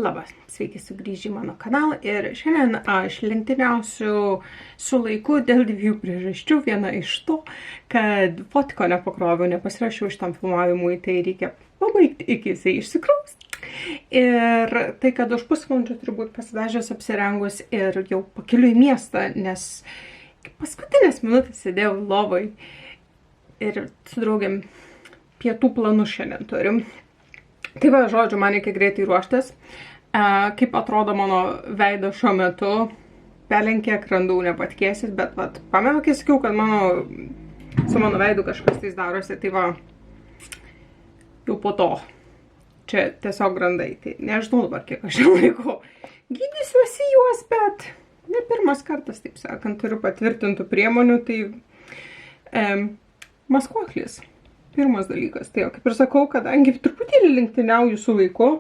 Labas, sveiki sugrįžę į mano kanalą ir šiandien aš lenktyniausiu su laiku dėl dviejų priežasčių. Viena iš to, kad fotiko nepakroviau, nepasirašiau šitam filmavimui, tai reikia pabaigti iki jisai išsikraus. Ir tai, kad už pusvalandžio turiu būti pasidažęs, apsirengus ir jau pakeliu į miestą, nes paskutinės minutės sėdėjau lovai ir su draugėm pietų planų šiandien turim. Tai va, žodžiu, man reikia greitai ruoštis. Kaip atrodo mano veidas šiuo metu, pelenkiek randau nepatikėsis, bet vat, pamenu, kai sakiau, kad su mano veidu kažkas tais darosi, tai va, jau po to. Čia tiesiog randai, tai nežinau dabar, kiek aš jau laiko gydysiuosi juos, bet ne pirmas kartas, taip sakant, turiu patvirtintų priemonių, tai maskuoklis. Pirmas dalykas, tai jau kaip ir sakau, kadangi truputėlį lenktyniauju su laiku,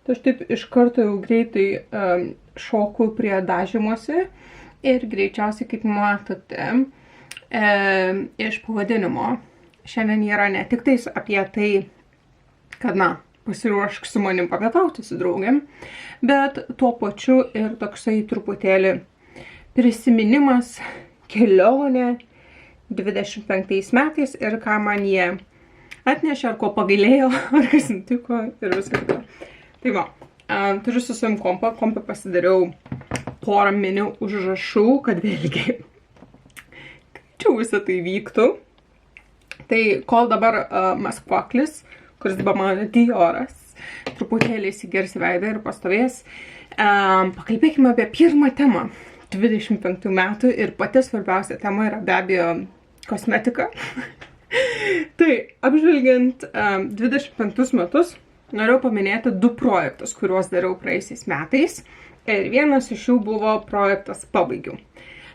tai aš taip iš karto jau greitai šoku prie dažymosi ir greičiausiai, kaip matote, iš pavadinimo, šiandien yra ne tik tais apie tai, kad, pasiruošk su manim papietauti su draugėm, bet tuo pačiu ir toksai truputėlį prisiminimas, kelionė 25 metais ir ką man jie atnešė, ar ko pagailėjo, ar kas nutiko ir viskas. Tai va, turiu su savim kompą pasidariau porą mini užrašų, kad vėlgi greičiau visą tai vyktų. Tai kol dabar maskuoklis, kuris dabar mano Dioras, truputėlį įsigers veidą ir pastovės, pakalbėkime apie pirmą temą 25 metų ir pati svarbiausia tema yra be abejo kosmetika. Tai apžvelgiant 25 metus, norėjau paminėti 2 projektus, kuriuos dariau praėjusiais metais. Ir vienas iš jų buvo projektas Pabaigiau.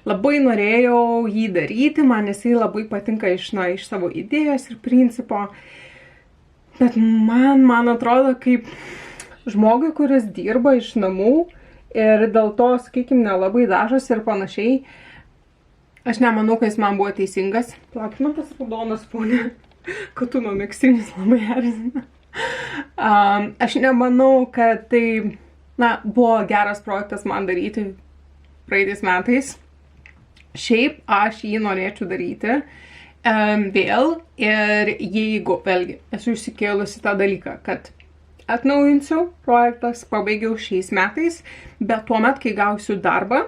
Labai norėjau jį daryti, man jisai labai patinka iš savo idėjos ir principo. Bet man atrodo, kaip žmogui, kuris dirba iš namų ir dėl to, sakykime, nelabai dažosi ir panašiai, aš nemanau, kad jis man buvo teisingas. Plakime tas raudonas fone, kad tu nuo megztinis labai erzina. Aš nemanau, kad tai, buvo geras projektas man daryti praeitais metais. Šiaip aš jį norėčiau daryti vėl ir jeigu, vėlgi, esu išsikėlusi tą dalyką, kad atnaujinsiu projektas Pabaigiau šiais metais, bet tuomet, kai gausiu darbą,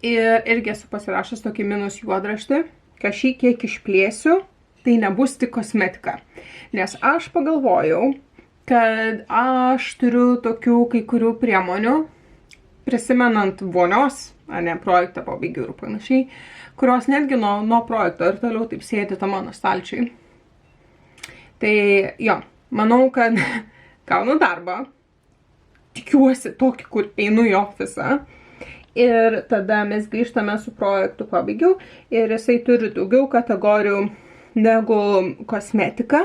ir irgi esu pasirašęs tokį minus juodraštį, kad šį kiek išplėsiu, tai nebus tik kosmetika. Nes aš pagalvojau, kad aš turiu tokių kai kurių priemonių, prisimenant vonios, projektą Pabaigiau ir panašiai, kurios netgi nuo projekto ir toliau taip sėdi tą mano stalčiui. Tai jo, manau, kad gaunu darbą, tikiuosi tokį, kur einu į ofisą. Ir tada mes grįžtame su projektu Pabaigiau ir jisai turi daugiau kategorijų negu kosmetika.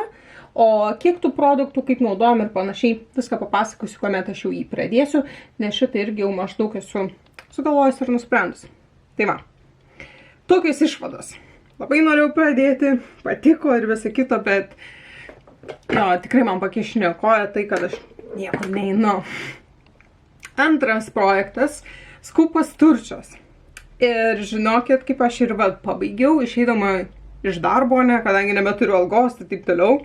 O kiek tų produktų, kaip naudojam ir panašiai, viską papasakosiu, kuomet aš jau jį pradėsiu, nes šitą irgi jau maždaug esu sugalvojus ir nusprendus. Tai va, tokios išvados. Labai norėjau pradėti, patiko ir visą kito, bet jo, tikrai man pakišinėjo koją tai, kad aš niekur neinu. Antras projektas – Skupas Turčios. Ir žinokit, kaip aš ir pabaigiau, išeidama iš darbo, kadangi nebeturiu algos ir taip toliau,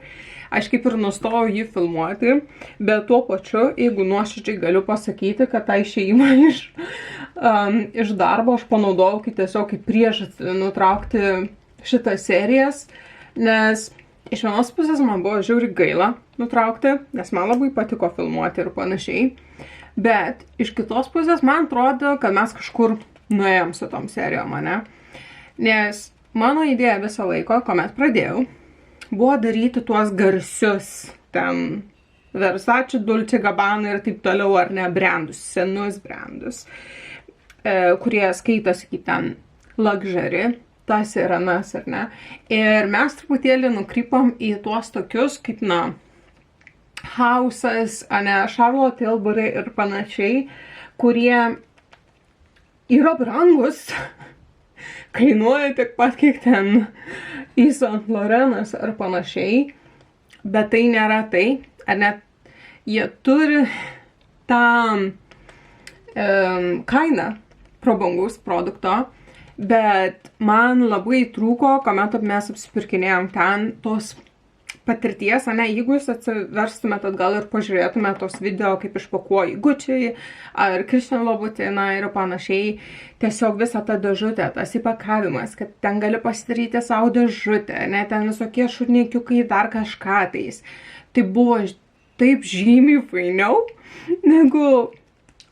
aš kaip ir nustojau jį filmuoti, bet tuo pačiu, jeigu nuoširdžiai galiu pasakyti, kad tą išėjimą iš darbo aš panaudojau tiesiog kaip priežastį nutraukti šitas serijas, nes iš vienos pusės man buvo žiauriai gaila nutraukti, nes man labai patiko filmuoti ir panašiai. Bet iš kitos pusės man atrodo, kad mes kažkur nuėjom su tom serijom, Nes mano idėja visą laiko, kuomet pradėjau, buvo daryti tuos garsius, ten Versace, Dolce Gabbana ir taip toliau, brandus, senus brandus, kurie skaitosi kaip ten luxury, tas ir anas, Ir mes truputėlį nukrypom į tuos tokius, kaip, House'as, Charlotte Tilbury ir panašiai, kurie yra brangus, kainuoja tiek pat, kiek ten Yves Saint Laurent'as ar panašiai, bet tai nėra tai, ar net jie turi tą kainą prabangaus produkto, bet man labai trūko, kuomet mes apsipirkinėjom ten tos patirties, ane, jeigu jūs atsiverstumėt atgal ir pažiūrėtumėt tos video, kaip išpakuoji Gucci ar Christian Louboutin ir panašiai, tiesiog visą tą dėžutę, tas įpakavimas, kad ten gali pasidaryti savo dėžutę, ne, ten visokie šutniekiukai dar kažką tais. Tai buvo taip žymiai fainiau, negu,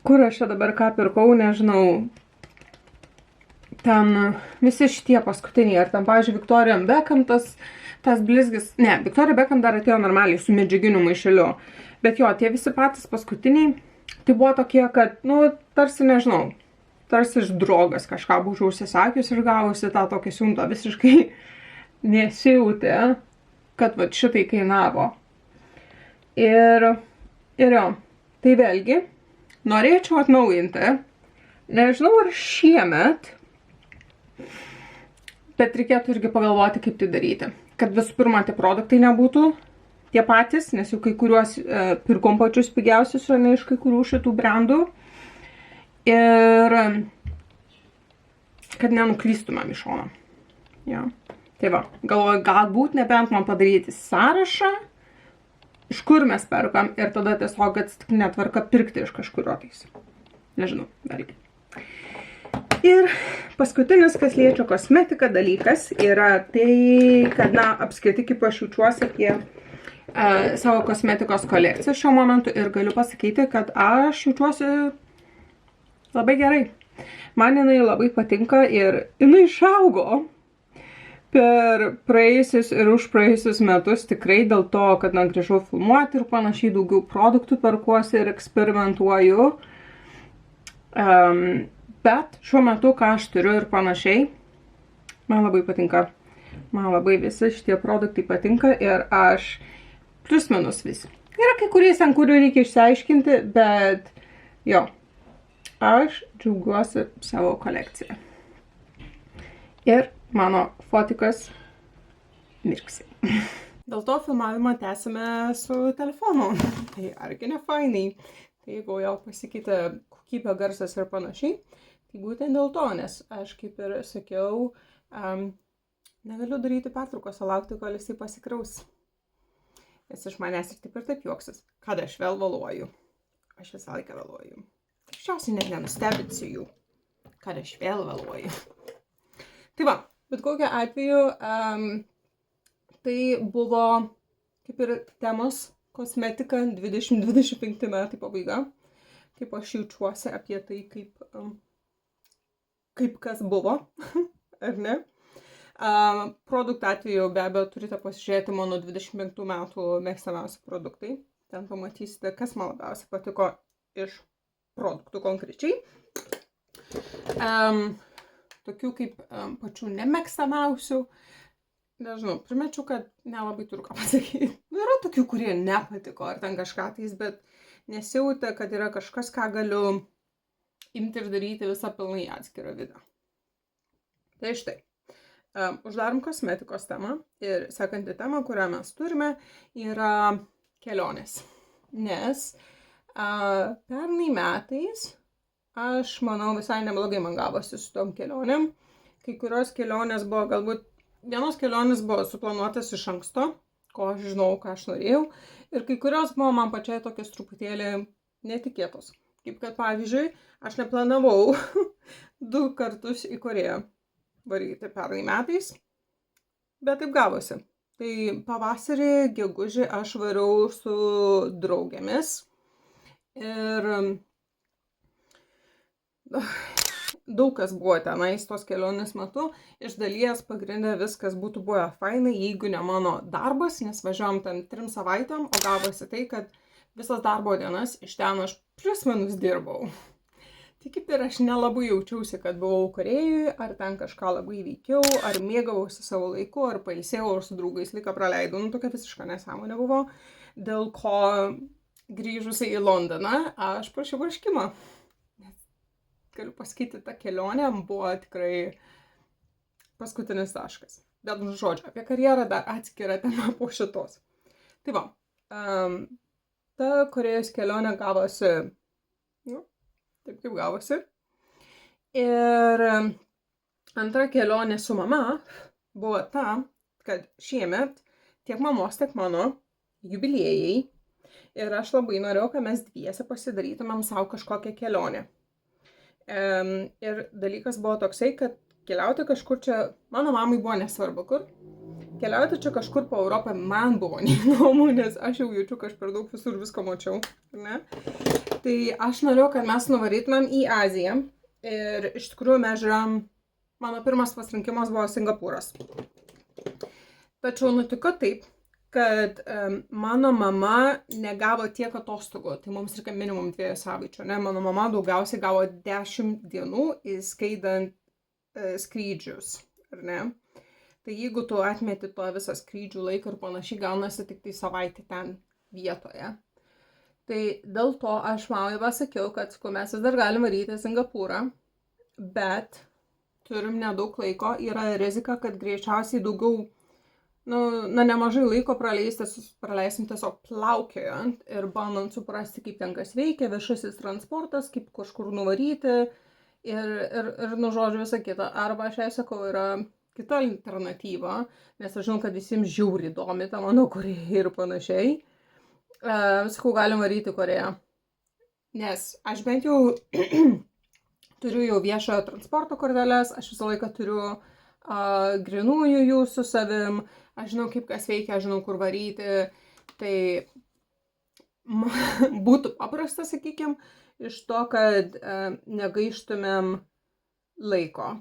kur aš čia dabar ką pirkau, nežinau, ten visi šitie paskutiniai, ar ten, pavyzdžiui, Victoria Beckham tas blizgis, ne, Victoria Beckham dar atėjo normaliai su medžiaginiu maišeliu, bet jo, tie visi patys paskutiniai, tai buvo tokie, kad, nu, tarsi, nežinau, tarsi iš drogas kažką būčiau užsisakius ir gavusi tą tokią siuntą, visiškai nesijautė, kad va šitai kainavo. Ir jo, tai vėlgi, norėčiau atnaujinti, nežinau ar šiemet, bet reikėtų irgi pagalvoti, kaip tai daryti. Kad visų pirma, tie produktai nebūtų tie patys, nes jau kai kuriuos pirkom pačius pigiausius, o ne iš kai kurių šitų brandų. Ir kad nenuklystumėm iš šono. Ja. Tai va, galvoju, galbūt nebent man padaryti sąrašą, iš kur mes perkam ir tada tiesiog atsitiktinė tvarka pirkti iš kažkurio tais. Nežinau, vėlgi. Ir paskutinis, kas liečia kosmetiką dalykas, yra tai, kad, na, apskritai kaip aš jaučiuosi apie savo kosmetikos kolekciją šiuo momentu ir galiu pasakyti, kad aš jaučiuosi labai gerai. Man jinai labai patinka ir jinai išaugo per praėjusius ir už praėjusius metus tikrai dėl to, kad, na, grįžau filmuoti ir panašiai daugiau produktų perkuosi ir eksperimentuoju. Bet šiuo metu, ką aš turiu ir panašiai, man labai patinka. Man labai visi šitie produktai patinka ir aš plius minus visi. Yra kai kuriais, ant kurių reikia išsiaiškinti, bet jo, aš džiaugiuosi savo kolekciją. Ir mano fotikas mirksi. Dėl to filmavimą tęsime su telefonu. Tai argi ne fainai. Tai jeigu jau pasikeitė kokybė, garsas ir panašiai, tai būtent dėl to, nes aš kaip ir sakiau, negaliu daryti pertraukos, o laukti, kol jisai pasikraus. Nes iš manęs ir taip juoksis, kad aš vėl vėluoju. Aš visą laiką vėluoju. Tikriausiai net nenustebinsiu jų, kad aš vėl vėluoju. Tai va, bet kokiu atveju, tai buvo kaip ir temos kosmetika 2025 metai pabaiga. Kaip aš jaučiuosi apie tai, kaip kas buvo, ar ne? Produktų atveju be abejo turite pasižiūrėti mano 25 metų mėgstamiausi produktai. Ten pamatysite, kas man labiausiai patiko iš produktų konkrečiai. Tokių kaip pačių nemėgstamiausių. Nežinau, primečiau, kad nelabai turiu ką pasakyti. Yra tokių, kurie nepatiko ar ten kažką tais, bet nesijautė, kad yra kažkas, ką galiu imti ir daryti visą pilnai atskirą video. Tai štai. Uždarom kosmetikos temą ir sekanti tema, kurią mes turime, yra kelionės. Nes pernai metais aš manau visai neblogai man gavosi su tom kelionėm. Kai kurios kelionės buvo galbūt, vienos kelionės buvo suplanuotas iš anksto, ko aš žinau, ką aš norėjau. Ir kai kurios buvo man pačiai tokios truputėlį netikėtos. Kaip kad pavyzdžiui, aš neplanavau 2 kartus į Korėją varyti pernai metais, bet taip gavosi. Tai pavasarį, gegužį aš variau su draugėmis ir daug kas buvo tenais tos kelionės metu. Iš dalies pagrindė viskas būtų buvę fainai, jeigu ne mano darbas, nes važiuojam ten 3 savaitėm, o gavosi tai, kad visas darbo dienas iš ten aš plius minus dirbau. Tai kaip ir aš nelabai jaučiausi, kad buvau Korėjoje, ar ten kažką labai veikiau, ar mėgavausi savo laiku, ar pailsėjau, ar su draugais laiką praleidau. Nu, tokia visiška nesąmonė buvo, dėl ko grįžusiai į Londoną aš prašiau varškimą. Galiu pasakyti, ta kelionė buvo tikrai paskutinis taškas. Bet, žodžiu, apie karjerą dar atskira tema po šitos. Tai va, ta Korėjos kelionė gavosi Nu, taip kaip gavosi. Ir antra kelionė su mama buvo ta, kad šiemet tiek mamos, tiek mano jubiliejai. Ir aš labai norėjau, kad mes dviese pasidarytumėm savo kažkokią kelionę. Ir dalykas buvo toksai, kad keliauti kažkur čia, mano mamai buvo nesvarbu kur. Keliauti čia kažkur po Europą man buvo neįdomu, nes aš jau jaučiu, kad aš per daug visur visko mačiau. Ne? Tai aš norėjau, kad mes nuvarytumėm į Aziją. Ir iš tikrųjų mes žiūrėjom, mano pirmas pasirinkimas buvo Singapūras. Tačiau nutiko taip, kad mano mama negavo tiek atostogų, tai mums reikia minimum 2 savaičių. Ne? Mano mama daugiausiai gavo 10 dienų, įskaitant skrydžius, ar ne? Tai jeigu tu atmeti to visą skrydžių laiką ir panašiai, gaunasi tik tai savaitę ten vietoje. Tai dėl to aš mamai pasakiau, kad mes vis dar galim varyti į Singapūrą, bet turim nedaug laiko, yra rizika, kad greičiausiai daugiau, nemažai laiko praleisim tiesiog plaukiojant ir bandant suprasti, kaip ten kas veikia, viešasis transportas, kaip kažkur nuvaryti ir žodžiu visą kitą. Arba aš jai sakau, yra kita alternatyva, nes aš žinau, kad visiems žiauriai įdomi ta mano Korėja ir panašiai. Sakau, galim varyti Korėją. Nes aš bent jau turiu jau viešojo transporto korteles, aš visą laiką turiu grinųjų jų su savim, aš žinau, kaip kas veikia, aš žinau, kur varyti. Tai būtų paprasta, sakykime, iš to, kad negaištumėm laiko.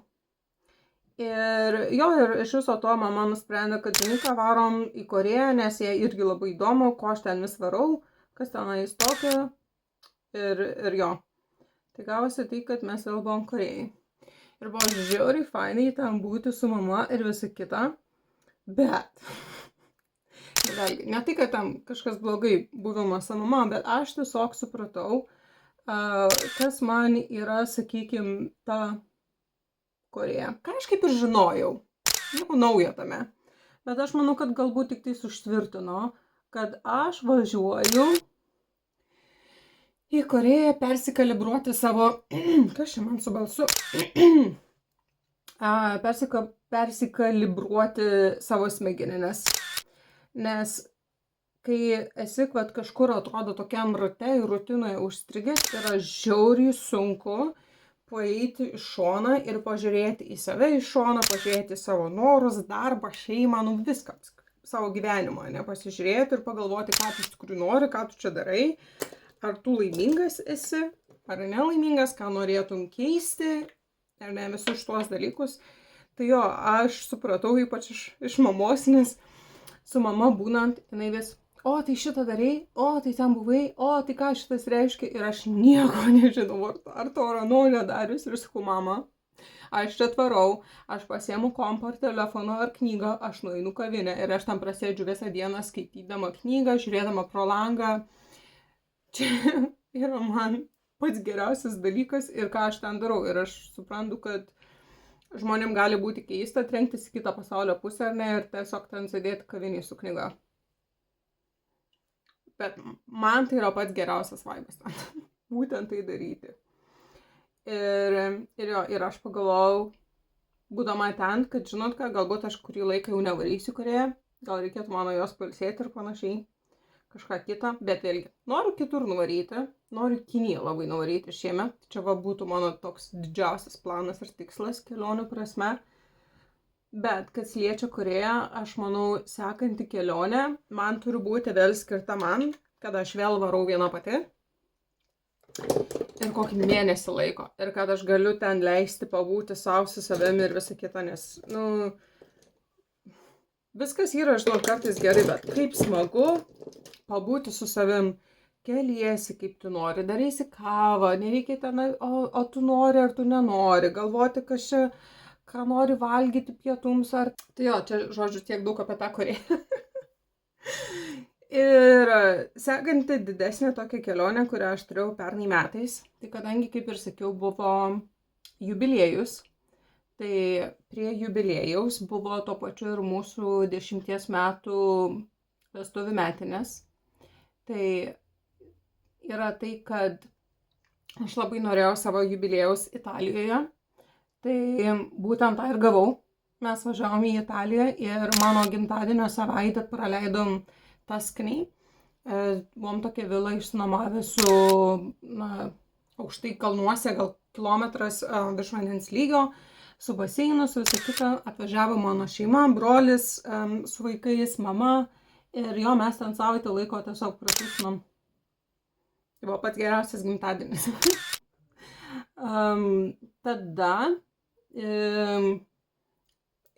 Ir iš viso to mama nusprendė, kad žinai, varom į Korėją, nes jai irgi labai įdomu, ko aš ten vis varau, kas tenais tokio. Ir jo. Tai gavosi tai, kad mes vėl buvom Korėjai. Ir buvo žiauriai fainai ten būti su mama ir visa kita. Bet, ne tai, kad ten kažkas blogai buvimas su mama, bet aš tiesiog supratau, kas man yra, sakykime, ta Korėja. Ką aš kaip ir žinojau. Nieko naujo tame. Bet aš manau, kad galbūt tik tai užtvirtino, kad aš važiuoju į Korėją persikalibruoti savo... Kas čia man su balsu? Persikalibruoti savo smegeninės. Nes kai esi kažkur atrodo tokiam rate ir rutinoje užstrigęs, yra žiauriai sunku paeiti iš šoną ir pažiūrėti į save iš šoną, pažiūrėti savo norus, darbą, šeimą, viską, savo gyvenimą, pasižiūrėti ir pagalvoti, ką tu iš tikrųjų nori, ką tu čia darai, ar tu laimingas esi, ar nelaimingas, ką norėtum keisti, ar ne, visus šitos dalykus. Tai jo, aš supratau ypač iš mamos, nes su mama būnant, jinai vis, o tai šitą darai, o tai ten buvai, o tai ką šitas reiškia ir aš nieko nežinau, ar to ar ano nedarius ir sakau, mama, aš čia tvarau, aš pasiemu kompą ar telefoną ar knygą, aš nueinu kavinę ir aš tam prasėdžiu visą dieną skaitydama knygą, žiūrėdama pro langą. Čia yra man pats geriausias dalykas ir ką aš ten darau ir aš suprantu, kad žmonėm gali būti keista trenktis į kitą pasaulio pusę ar ne ir tiesiog ten sėdėti kavinėje su knyga. Bet man tai yra pats geriausias vaibas ten, būtent tai daryti. Ir aš pagalvojau, būdama ten, kad žinot ką, galbūt aš kurį laiką jau nevarysiu Korėją, gal reikėtų mano jos pailsėti ir panašiai, kažką kitą, bet vėlgi, noriu kitur nuvaryti, noriu Kiniją labai nuvaryti šiemet, čia būtų mano toks didžiausias planas ir tikslas kelionių prasme. Bet, kas liečia Korėją, aš manau, sekanti kelionė man turi būti vėl skirta man, kad aš vėl varau viena pati ir kokį mėnesį laiko. Ir kad aš galiu ten leisti pabūti savo su savimi ir visą kitą, nes, viskas yra, žinau, kartais gerai, bet kaip smagu pabūti su savim, keliesi kaip tu nori, darysi kavą, nereikia ten, o tu nori ar tu nenori, galvoti, kas čia... ką nori valgyti pietums ar... Tai jo, čia, žodžiu, tiek daug apie tą Korėją. Ir sekanti didesnė tokia kelionė, kurią aš turėjau pernai metais, tai kadangi, kaip ir sakiau, buvo jubiliejus, tai prie jubiliejaus buvo to pačiu ir mūsų 10 metų vestuvių metinės. Tai yra tai, kad aš labai norėjau savo jubiliejaus Italijoje. Tai būtent tą ir gavau. Mes važiavom į Italiją ir mano gimtadienio savaitę praleidom Taskaniai. Buvom tokia vila išsinuomavę su aukštai kalnuose, gal kilometras virš vandens lygio, su baseinu, su visą kitą. Atvažiavo mano šeima, brolis su vaikais, mama. Ir jo, mes ten savaitę laiko tiesiog pratusinom. Tai buvo pats geriausias gimtadienis. Tada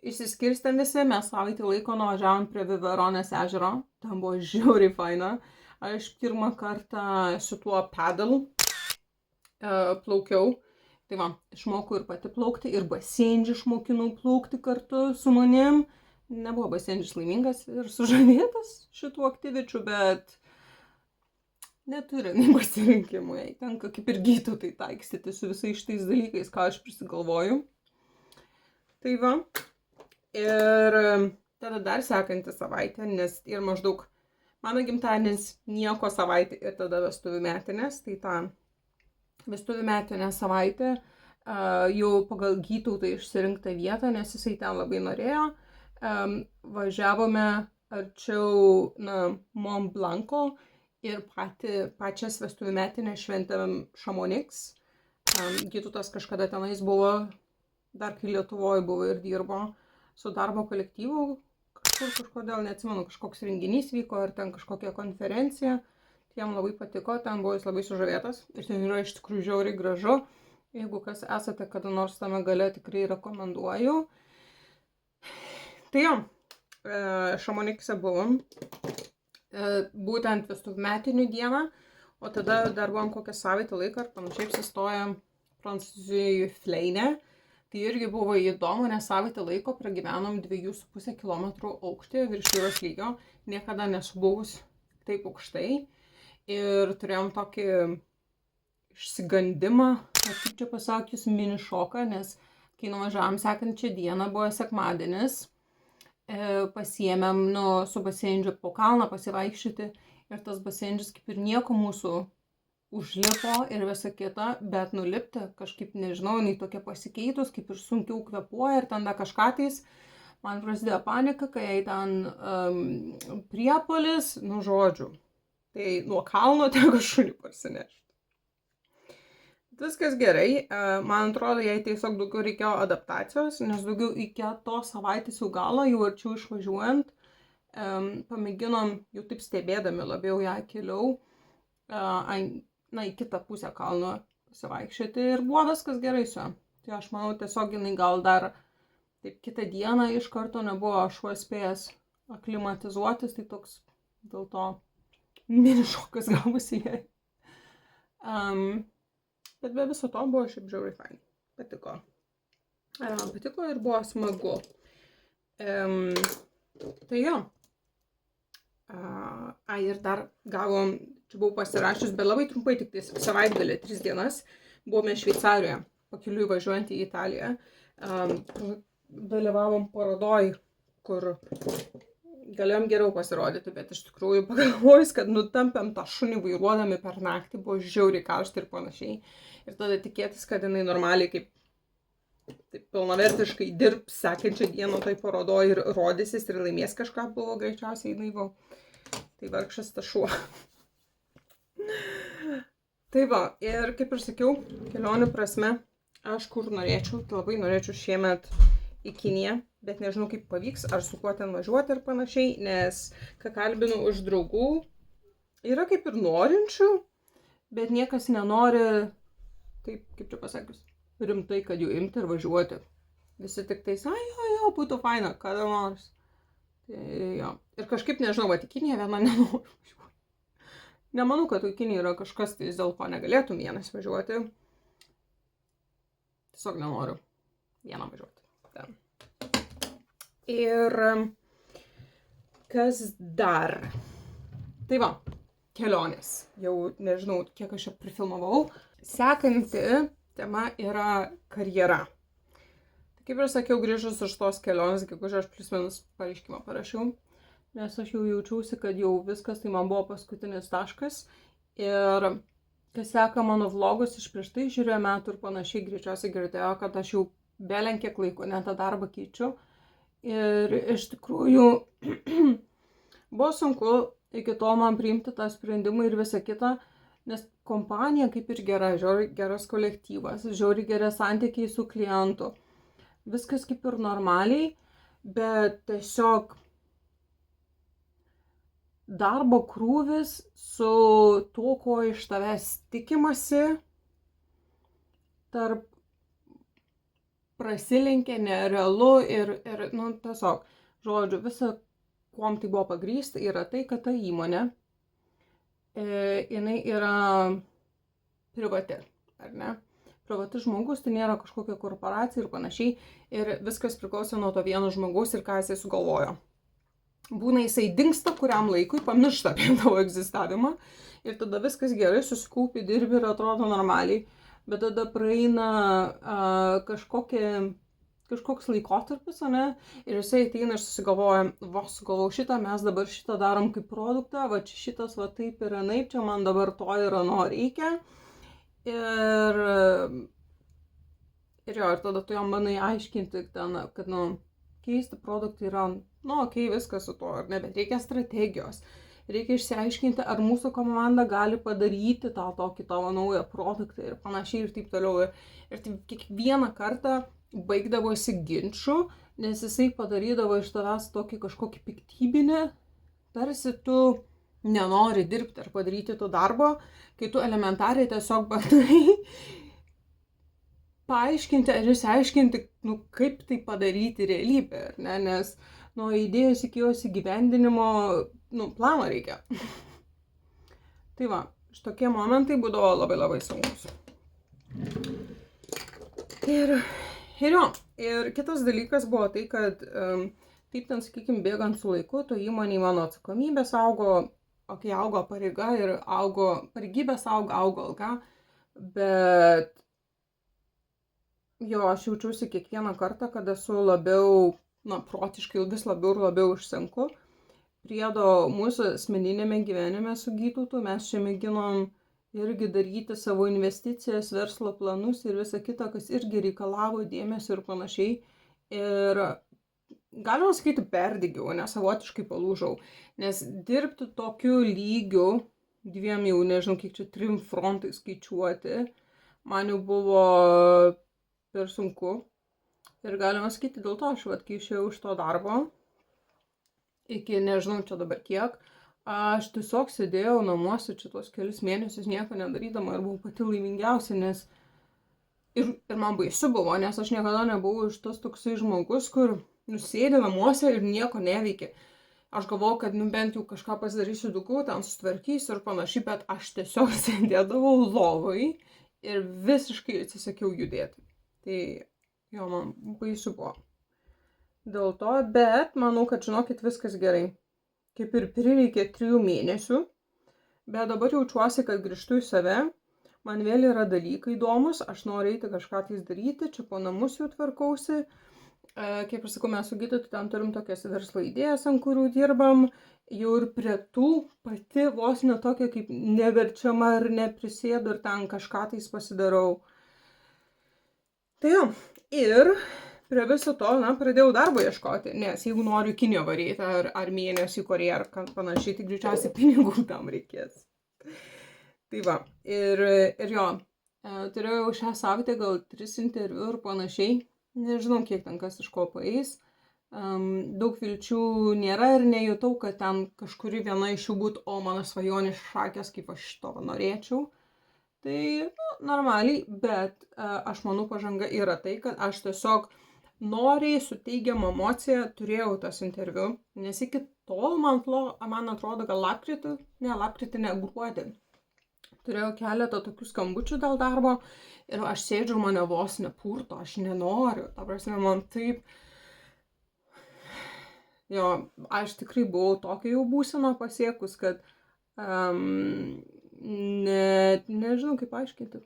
išsiskirstėm visi, mes savaitę laiko nuvažiavom prie Viveronės ežero, ten buvo žiauriai faina. Aš pirmą kartą su tuo pedal plaukiau, tai va, išmokau ir pati plaukti, ir basendžių išmokinau plaukti kartu su manim. Nebuvo basendžius laimingas ir sužavėtas šitų aktyvičių, bet neturi nei pasirinkimų, jai tenka kaip ir Gytautai taikstyti su visais šitais dalykais, ką aš prisigalvoju. Tai va, ir tada dar sekanti savaitė, nes ir maždaug mano gimtadienis nieko savaitė ir tada vestuvių metinės, tai tą vestuvių metinę savaitę jau pagal Gytautą išsirinktą vietą, nes jisai ten labai norėjo, važiavome arčiau Mont Blanco ir pačias vestuvių metinės šventėm Šamoniks. Gytautas kažkada tenais buvo, dar kai Lietuvoje buvo ir dirbo su darbo kolektyvu, kažkodėl neatsimenu, kažkoks renginys vyko ar ten kažkokia konferencija, tai jam labai patiko, ten buvo jis labai sužavėtas ir ten yra iš tikrųjų žiauriai gražu, jeigu kas esate kada nors tame gale, tikrai rekomenduoju. Tai jo, Šamonikse buvom, būtent vestuvių metinių dieną, o tada dar buvom kokią savaitę laiką ar panašiai apsistoję Prancūzijoje Fleine. Tai irgi buvo įdomu, nes savaitę laiko pragyvenom 2,5 km aukštį virš jūros lygio, niekada nesu buvus taip aukštai ir turėjom tokį išsigandimą, kaip čia pasakius, mini šoką, nes kai nuvažiavom sekančią dieną, buvo sekmadienis, pasiėmėm su basendžiu po kalną pasivaikščioti ir tas basendžius kaip ir nieko mūsų užlipo ir visa kita, bet nulipti kažkaip, nežinau, jinai tokia pasikeitus, kaip ir sunkiau kvėpuoja ir ten da kažką tais. Man prasidėjo panika, kai jai ten priepuolis, žodžiu. Tai nuo kalno teko šunį parsinešti. Viskas gerai, man atrodo, jai tiesiog daugiau reikėjo adaptacijos, nes daugiau iki to savaitės jau galo, jau arčiau išvažiuojant, pamėginom jau taip stebėdami labiau ją keliau, į kitą pusę kalno pasivaikščioti ir buvo viskas gerai su ja. Tai aš manau, tiesiog jinai gal dar taip kitą dieną iš karto nebuvo šuo spėjęs aklimatizuotis, tai toks dėl to mini šokas gavosi jai. Bet be viso to buvo šiaip žiauriai fain. Patiko. Patiko ir buvo smagu. Tai jo. Ir dar gavom, čia buvau pasirašius, bet labai trumpai, tik savaitgalį, 3 dienas, buvome Šveicarijoje, pakeliui važiuojant į Italiją. Dalyvavom parodoj, kur galėjom geriau pasirodyti, bet iš tikrųjų pagalvojus, kad nutampėm tą šunį vairuodami per naktį, buvo žiauriai karšta ir panašiai. Ir tada tikėtis, kad jinai normaliai kaip taip pilnavertiškai dirbs sekančią dieną toj parodoj ir rodysis ir laimės kažką, buvo greičiausiai naivu. Tai vargšas tas šuo. Tai va, ir kaip ir sakiau, kelionių prasme, aš kur norėčiau, tai labai norėčiau šiemet į Kiniją, bet nežinau kaip pavyks, ar su kuo ten važiuoti ir panašiai, nes, ką kalbinu už draugų, yra kaip ir norinčių, bet niekas nenori, taip, kaip čia pasakius, rimtai, kad jų imti ir važiuoti. Visi tik tais, jo, būtų faina, kada nors. Tai jo. Ir kažkaip nežinau, bet į Kiniją viena nenoriu važiuoti. Nemanau, kad į Kiniją yra kažkas, tai dėl ko negalėtum vienas važiuoti. Tiesiog nenoriu vieną važiuoti. Ten. Ir kas dar? Tai va, kelionės. Jau nežinau, kiek aš čia prifilmavau. Sekanti tema yra karjera. Kaip ir sakiau, grįžus iš tos kelionės, gegužę aš plius minus pareiškimą parašiau, nes aš jau jaučiausi, kad jau viskas, tai man buvo paskutinis taškas. Ir kas seka mano vlogus iš prieš tai žiūrėjo metų ir panašiai, greičiausiai girdėjo, kad aš jau belenkiek laiko net tą darbą keičiu. Ir iš tikrųjų buvo sunku iki to man priimti tą sprendimą ir visą kitą, nes kompanija kaip ir gera, žiauriai geras kolektyvas, žiauriai geri santykiai su klientu. Viskas kaip ir normaliai, bet tiesiog darbo krūvis su tuo, ko iš tavęs tikimasi, tarp prasilenkė, nerealu ir tiesiog, žodžiu, visa, kuom tai buvo pagrįsta, yra tai, kad ta įmonė, jinai yra privati, ar ne? Privatus žmogus, tai nėra kažkokia korporacija ir panašiai, ir viskas priklauso nuo to vieno žmogaus ir ką jisai sugalvojo. Būna jisai dingsta kuriam laikui, pamiršta apie tavo egzistavimą ir tada viskas gerai, susikaupi, dirbi ir atrodo normaliai, bet tada praeina kažkoks laikotarpis, ne, ir jisai ateina ir susigalvoja, sugalvau šitą, mes dabar šitą darom kaip produktą, va čia šitas, va taip ir anaip, čia man dabar to ir ano reikia. Ir tada tu jam manai aiškinti, kad, keisti produktą yra, okei, viskas su to, ar ne, bet reikia strategijos. Reikia išsiaiškinti, ar mūsų komanda gali padaryti tą tokį tavo naują produktą ir panašiai ir taip toliau. Ir tai kiekvieną kartą baigdavosi ginču, nes jisai padarydavo iš tavęs tokį kažkokį piktybinį, tarsi tu nenori dirbti ar padaryti to darbo, kai tu elementariai tiesiog bandai paaiškinti ar išsiaiškinti, kaip tai padaryti realybę, ar ne, nes nuo idėjos iki jos įgyvendinimo, plano reikia. Tai va, šitokie momentai būdavo labai labai sunkus. Ir kitas dalykas buvo tai, kad taip ten, sakykime, bėgant su laiku, to įmonėje mano atsakomybės augo, augo pareiga ir pareigybės augo alga, bet aš jaučiausi kiekvieną kartą, kad esu labiau, protiškai vis labiau ir labiau išsenku. Priedo mūsų asmeninėme gyvenime su Gytautu mes čia mėginom irgi daryti savo investicijas, verslo planus ir visą kitą, kas irgi reikalavo dėmesio ir panašiai. Ir galima sakyti, perdegiau, nes savotiškai palūžau. Nes dirbti tokiu lygiu, dviem jau, nežinau, kiek čia 3 frontai skaičiuoti, man jau buvo per sunku. Ir galima sakyti, dėl to aš kai išėjau iš to darbo, iki nežinau čia dabar kiek, aš tiesiog sėdėjau namuose čia tos kelis mėnesius nieko nedarydama ir buvau pati laimingiausia, nes ir man baisu buvo, nes aš niekada nebuvau iš tas toksai žmogus, kur sėdi namuose ir nieko neveikia. Aš galvojau, kad bent jau kažką pasidarysiu daugiau, ten sutvarkysiu ir panašiai, bet aš tiesiog sėdėdavau lovai ir visiškai atsisakiau judėti. Tai man baisu buvo. Dėl to, bet manau, kad žinokit, viskas gerai. Kaip ir prireikė 3 mėnesių, bet dabar jaučiuosi, kad grįžtu į save. Man vėl yra dalykai įdomus, aš noriu eiti kažką tais daryti, čia po namus jau tvarkausi. Kaip aš sakau, mes su Gytautu ten turim tokias verslo idėjas, ant kurių dirbam. Jau ir prie tų pati vos netokia kaip neverčiama ar neprisėdu ir ten kažką tais pasidarau. Tai jo, ir prie viso to, pradėjau darbo ieškoti, nes jeigu noriu Kiniją varyti ar mėnesį į Koreją ar panašiai, tai greičiausiai pinigų tam reikės. Tai va, ir turėjau šią savaitę gal 3 interviu ir panašiai, nežinau kiek ten kas iš ko paeis, daug vilčių nėra ir nejutau, kad ten kažkuri viena iš jų būtų, mano svajonės šakės, kaip aš to norėčiau. Tai normaliai, bet aš manau pažanga yra tai, kad aš tiesiog noriai su teigiama emocija turėjau tas interviu, nes iki tol man atrodo, gal lapkritį, gruodį. Turėjau keletą tokių skambučių dėl darbo ir aš sėdžiu, mane vos nepurto, aš nenoriu, ta prasme, man taip, aš tikrai buvau tokia jau būseną pasiekus, kad nežinau kaip aiškinti.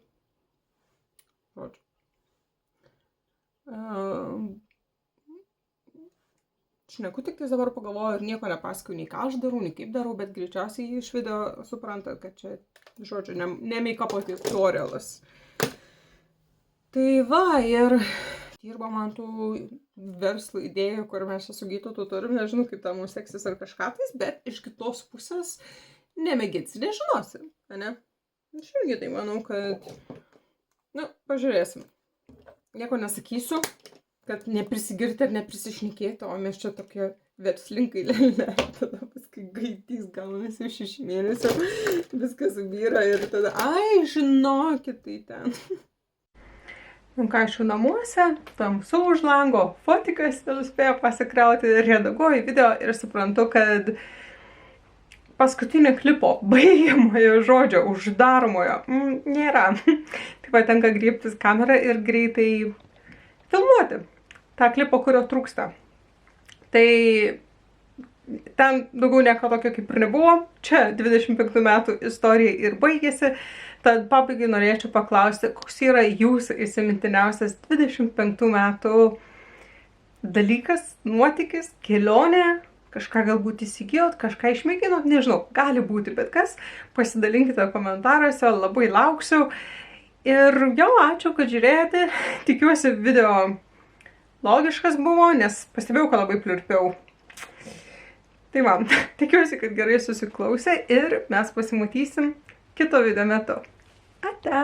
šneku tik tai dabar pagalvoju ir nieko nepasakoju, nei ką aš darau, nei kaip darau, bet greičiausiai iš video suprantat, kad čia, žodžiu, ne make-upo tutorialas. Tai va, ir dirba man tų verslo idėjų, kur mes čia su Gytautu turim, nežinau, kaip tam mums seksis ar kažką tais, bet iš kitos pusės nemėginsi, nežinosi, ne? Aš irgi tai manau, kad, pažiūrėsim. Nieko nesakysiu, kad neprisigirti ir neprisišnekėti, o mes čia tokie verslinkai lėlė, tada paskui gaitys gaunasi 6 mėnesių, viskas subyra ir tada, žinokit, tai ten. Ką aš jau namuose, tamsu už lango, fotikas vėl spėjo pasikrauti ir redaguoju video ir suprantu, kad paskutinio klipo baigiamojo žodžio, uždaromojo, nėra. Taip pat tenka griebtis kamerą ir greitai filmuoti tą klipą, kurio trūksta. Tai ten daugiau nieko tokio kaip ir nebuvo. Čia 25 metų istorija ir baigėsi. Tad pabaigai norėčiau paklausti, koks yra jūsų įsimintiniausias 25 metų dalykas, nuotykis, kelionė, kažką galbūt įsigijot, kažką išmėginot, nežinau, gali būti bet kas. Pasidalinkite komentaruose, labai lauksiu. Ir jau ačiū, kad žiūrėjote. Tikiuosi video logiškas buvo, nes pastebėjau, kad labai pliurpiau. Tai va, tikiuosi, kad gerai susiklausė ir mes pasimatysim kito video metu. Ate!